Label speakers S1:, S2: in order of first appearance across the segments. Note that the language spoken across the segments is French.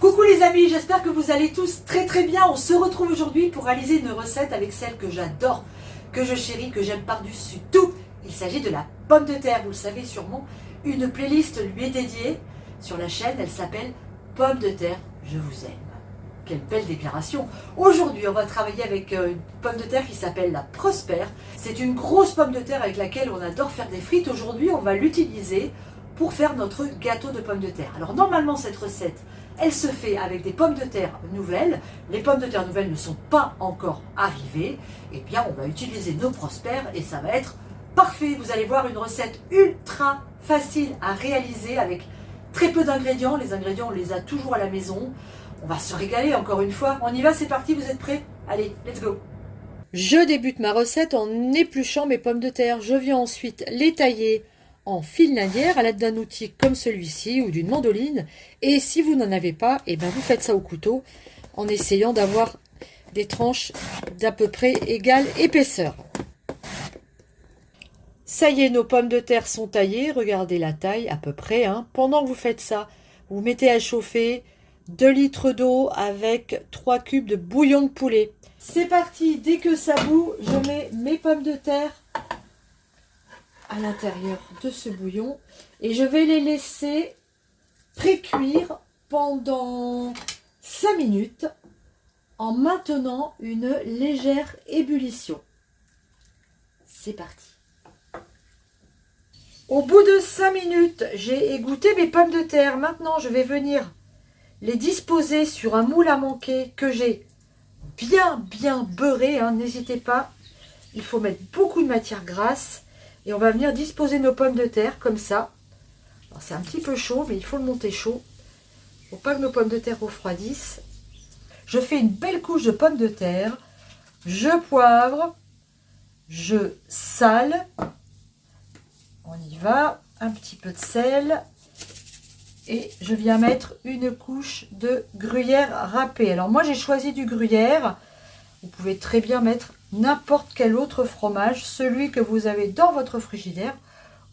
S1: Coucou les amis, j'espère que vous allez tous très bien. On se retrouve aujourd'hui pour réaliser une recette avec celle que j'adore, que je chéris, que j'aime par-dessus tout. Il s'agit de la pomme de terre, vous le savez sûrement. Une playlist lui est dédiée sur la chaîne, elle s'appelle Pomme de terre, je vous aime. Quelle belle déclaration. Aujourd'hui, on va travailler avec une pomme de terre qui s'appelle la Prospère. C'est une grosse pomme de terre avec laquelle on adore faire des frites. Aujourd'hui, on va l'utiliser pour faire notre gâteau de pommes de terre. Alors normalement, cette recette, elle se fait avec des pommes de terre nouvelles. Les pommes de terre nouvelles ne sont pas encore arrivées. Eh bien, on va utiliser nos Prospères et ça va être parfait. Vous allez voir une recette ultra facile à réaliser avec très peu d'ingrédients. Les ingrédients, on les a toujours à la maison. On va se régaler encore une fois. On y va, c'est parti, vous êtes prêts? Allez, let's go! Je débute ma recette en épluchant mes pommes de terre. Je viens ensuite les tailler en fil lanière à l'aide d'un outil comme celui-ci ou d'une mandoline. Et si vous n'en avez pas, eh ben vous faites ça au couteau en essayant d'avoir des tranches d'à peu près égale épaisseur. Ça y est, nos pommes de terre sont taillées. Regardez la taille à peu près. Pendant que vous faites ça, vous mettez à chauffer 2 litres d'eau avec 3 cubes de bouillon de poulet. C'est parti, dès que ça bout, je mets mes pommes de terre à l'intérieur de ce bouillon et je vais les laisser pré-cuire pendant 5 minutes en maintenant une légère ébullition. C'est parti. Au bout de 5 minutes, j'ai égoutté mes pommes de terre. Maintenant, je vais venir les disposer sur un moule à manquer que j'ai bien beurré. N'hésitez pas, il faut mettre beaucoup de matière grasse. Et on va venir disposer nos pommes de terre comme ça. C'est un petit peu chaud, mais il faut le monter chaud. Il ne faut pas que nos pommes de terre refroidissent. Je fais une belle couche de pommes de terre. Je poivre. Je sale. On y va. Un petit peu de sel. Et je viens mettre une couche de gruyère râpée. Alors moi j'ai choisi du gruyère. Vous pouvez très bien mettre n'importe quel autre fromage, celui que vous avez dans votre frigidaire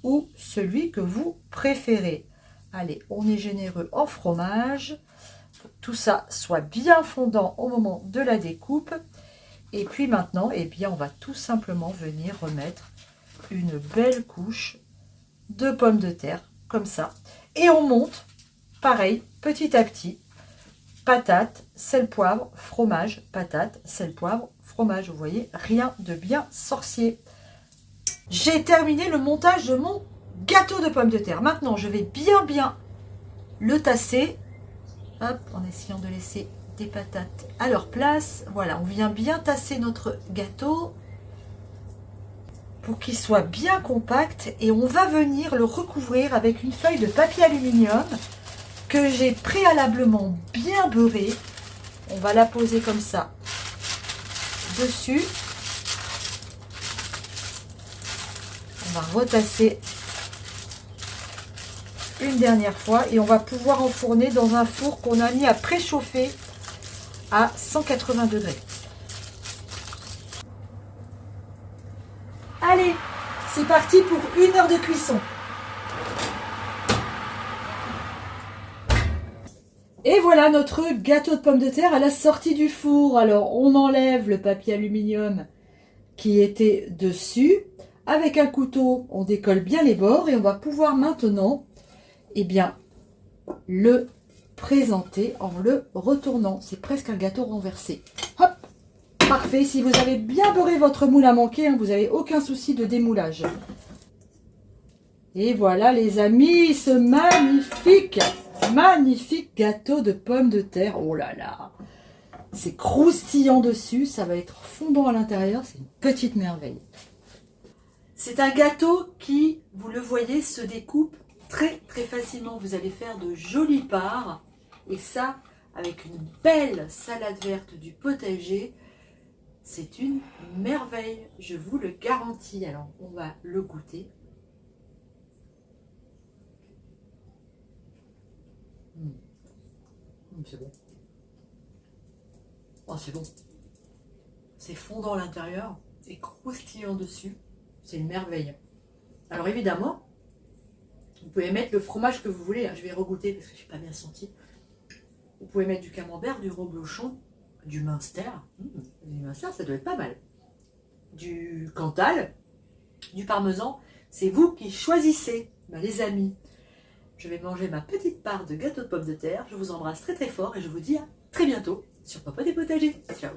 S1: ou celui que vous préférez. Allez, on est généreux en fromage. Faut que tout ça soit bien fondant au moment de la découpe. Et puis maintenant, eh bien, on va tout simplement venir remettre une belle couche de pommes de terre, comme ça. Et on monte, pareil, petit à petit. Patate, sel, poivre, fromage, patate, sel, poivre, fromage. Vous voyez, rien de bien sorcier. J'ai terminé le montage de mon gâteau de pommes de terre. Maintenant, je vais bien le tasser. Hop, en essayant de laisser des patates à leur place. Voilà, on vient bien tasser notre gâteau pour qu'il soit bien compact. Et on va venir le recouvrir avec une feuille de papier aluminium que j'ai préalablement bien beurré. On va la poser comme ça dessus. On va retasser une dernière fois et on va pouvoir enfourner dans un four qu'on a mis à préchauffer à 180 degrés. Allez, c'est parti pour 1 heure de cuisson. Et voilà notre gâteau de pommes de terre à la sortie du four. Alors, on enlève le papier aluminium qui était dessus. Avec un couteau, on décolle bien les bords et on va pouvoir maintenant, eh bien, le présenter en le retournant. C'est presque un gâteau renversé. Hop, parfait. Si vous avez bien beurré votre moule à manquer, vous n'avez aucun souci de démoulage. Et voilà les amis, ce magnifique gâteau de pommes de terre. Oh là là, c'est croustillant dessus, ça va être fondant à l'intérieur, c'est une petite merveille. C'est un gâteau qui, vous le voyez, se découpe très facilement. Vous allez faire de jolies parts et ça avec une belle salade verte du potager. C'est une merveille, je vous le garantis. Alors on va le goûter. C'est bon. Oh, c'est bon. C'est fondant à l'intérieur et croustillant dessus. C'est une merveille. Alors évidemment, vous pouvez mettre le fromage que vous voulez. Je vais regoûter parce que je n'ai pas bien senti. Vous pouvez mettre du camembert, du reblochon, du Munster. Du Munster, ça doit être pas mal. Du Cantal, du parmesan. C'est vous qui choisissez, les amis. Je vais manger ma petite part de gâteau de pommes de terre. Je vous embrasse très très fort et je vous dis à très bientôt sur Popote et Potager. Ciao.